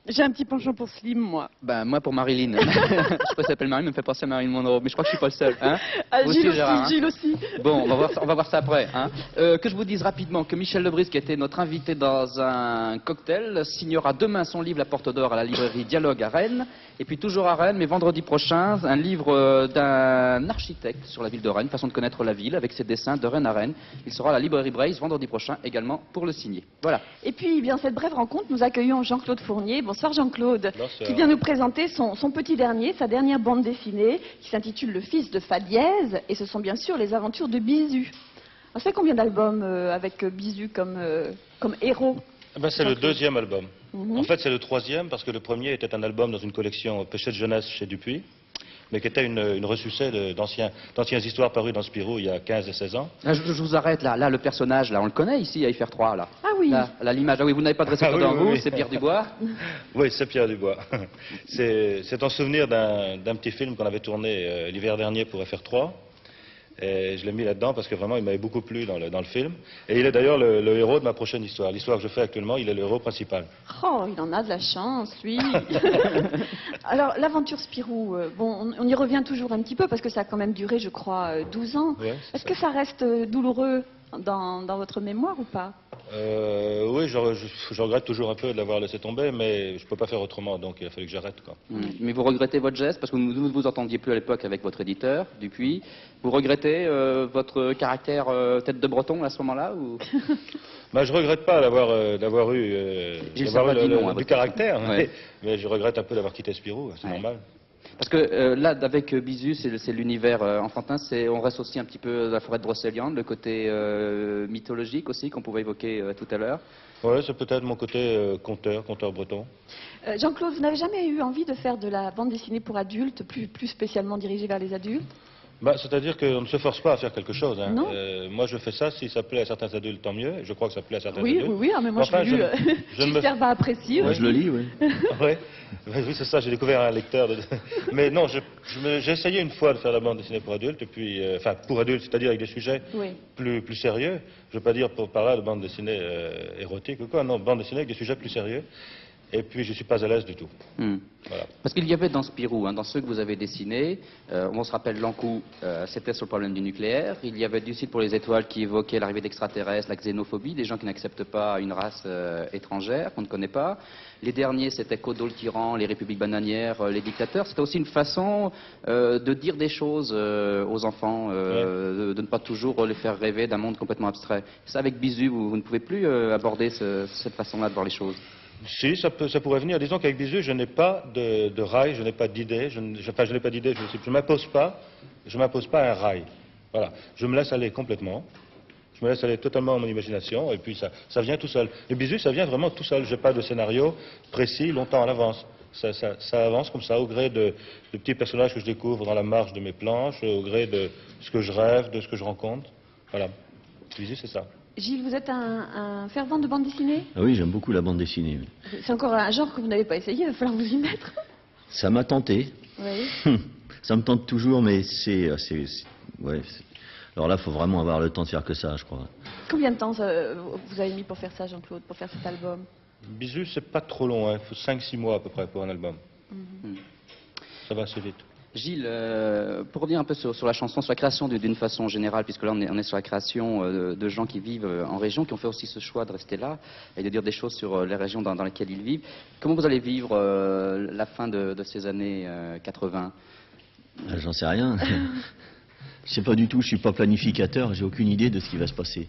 J'ai un petit penchant pour Slim, moi. Ben, moi pour Marilyn. Je sais pas si elle s'appelle Marilyn, mais me fait penser à Marilyn Monroe. Mais je crois que je suis pas le seul. Hein Gilles aussi, Gérard, hein Gilles aussi. Bon, on va voir ça après. Hein. Que je vous dise rapidement que Michel Lebris, qui était notre invité dans un cocktail, signera demain son livre La Porte d'Or à la librairie Dialogue à Rennes. Et puis toujours à Rennes, mais vendredi prochain, un livre d'un architecte sur la ville de Rennes, façon de connaître la ville, avec ses dessins de Rennes à Rennes. Il sera à la librairie Braise vendredi prochain également pour le signer. Voilà. Et puis, bien, cette brève rencontre, nous accueillons Jean-Claude Fournier. Bonsoir Jean-Claude, Bonsoir. qui vient nous présenter son petit dernier, sa dernière bande dessinée, qui s'intitule Le Fils de Fa dièse, et ce sont bien sûr les aventures de Bisu. On sait combien d'albums avec Bisu comme héros? C'est le deuxième album. Mhm. En fait, c'est le troisième, parce que le premier était un album dans une collection Péché de jeunesse chez Dupuis, mais qui était une ressucée d'anciennes histoires parues dans Spirou il y a 15 et 16 ans. Là, je vous arrête, là, le personnage, là, on le connaît ici à IFR3, là. Ah oui. Là, l'image, ah oui, vous n'avez pas de récepteur Ah oui, dans oui, vous, oui. c'est Pierre Dubois. Oui, c'est Pierre Dubois. C'est en souvenir d'un petit film qu'on avait tourné l'hiver dernier pour FR3. Et je l'ai mis là-dedans parce que vraiment il m'avait beaucoup plu dans le film. Et il est d'ailleurs le héros de ma prochaine histoire. L'histoire que je fais actuellement, il est le héros principal. Oh, il en a de la chance, lui. Alors, l'aventure Spirou, bon, on y revient toujours un petit peu parce que ça a quand même duré, je crois, 12 ans. Ouais, Est-ce que ça reste douloureux dans votre mémoire ou pas? Oui, je regrette toujours un peu de l'avoir laissé tomber, mais je ne peux pas faire autrement, donc il a fallu que j'arrête, quoi. Mais vous regrettez votre geste, parce que vous ne vous entendiez plus à l'époque avec votre éditeur, Dupuis. Vous regrettez votre caractère tête de breton à ce moment-là ou... Je regrette pas d'avoir eu, Gilles Servadino, du caractère, ouais. mais je regrette un peu d'avoir quitté Spirou, c'est Ouais. normal. Parce que là, avec Bisu, c'est l'univers enfantin, on reste aussi un petit peu dans la forêt de Brocéliande, le côté mythologique aussi qu'on pouvait évoquer tout à l'heure. Oui, c'est peut-être mon côté conteur breton. Jean-Claude, vous n'avez jamais eu envie de faire de la bande dessinée pour adultes, plus spécialement dirigée vers les adultes? C'est-à-dire qu'on ne se force pas à faire quelque chose. Hein. Non. Moi, je fais ça, si ça plaît à certains adultes, tant mieux. Je crois que ça plaît à certains Oui, adultes. oui, mais moi Enfin, je l'ai lu. je ne me- J'espère va apprécier. Ouais, aussi. Je le lis, oui. Ouais. Oui, c'est ça, j'ai découvert un lecteur. Mais non, j'ai essayé une fois de faire la bande dessinée pour adultes, et puis, enfin, pour adultes, c'est-à-dire avec des sujets Oui. plus sérieux. Je ne veux pas dire par là de bande dessinée érotique ou quoi, non, bande dessinée avec des sujets plus sérieux. Et puis, je ne suis pas à l'aise du tout. Voilà. Parce qu'il y avait dans Spirou, dans ceux que vous avez dessinés, on se rappelle Lankou, c'était sur le problème du nucléaire. Il y avait du site pour les étoiles qui évoquait l'arrivée d'extraterrestres, la xénophobie, des gens qui n'acceptent pas une race étrangère qu'on ne connaît pas. Les derniers, c'était Kodo le tyran, les républiques bananières, les dictateurs. C'était aussi une façon de dire des choses aux enfants, de ne pas toujours les faire rêver d'un monde complètement abstrait. Ça, avec Bisu, vous ne pouvez plus aborder cette façon-là de voir les choses. Si, ça pourrait venir. Disons qu'avec Bisu, je n'ai pas de rail, je n'ai pas d'idée. Je n'ai pas d'idée, je m'impose pas un rail. Voilà. Je me laisse aller complètement. Je me laisse aller totalement à mon imagination, et puis ça vient tout seul. Et Bisu, ça vient vraiment tout seul. Je n'ai pas de scénario précis longtemps à l'avance. Ça avance comme ça, au gré de petits personnages que je découvre dans la marge de mes planches, au gré de ce que je rêve, de ce que je rencontre. Voilà. Bisu, c'est ça. Gilles, vous êtes un fervent de bande dessinée? Ah oui, j'aime beaucoup la bande dessinée. Oui. C'est encore un genre que vous n'avez pas essayé, il va falloir vous y mettre. Ça m'a tenté. Oui. Ça me tente toujours, mais ouais, alors là, il faut vraiment avoir le temps de faire que ça, je crois. Combien de temps vous avez mis pour faire ça, Jean-Claude, pour faire cet album? Bisu, c'est pas trop long, hein. Il faut 5-6 mois à peu près pour un album. Ça va assez vite. Gilles, pour revenir un peu sur la chanson, sur la création d'une façon générale, puisque là on est sur la création de gens qui vivent en région, qui ont fait aussi ce choix de rester là et de dire des choses sur les régions dans lesquelles ils vivent. Comment vous allez vivre la fin de ces années 80? J'en sais rien. Je sais pas du tout, je suis pas planificateur, j'ai aucune idée de ce qui va se passer.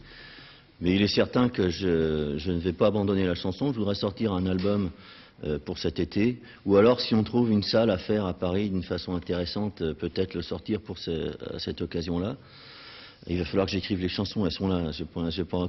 Mais il est certain que je ne vais pas abandonner la chanson, je voudrais sortir un album pour cet été, ou alors si on trouve une salle à faire à Paris d'une façon intéressante, peut-être le sortir pour cette occasion-là. Il va falloir que j'écrive les chansons, elles sont là, je n'ai pas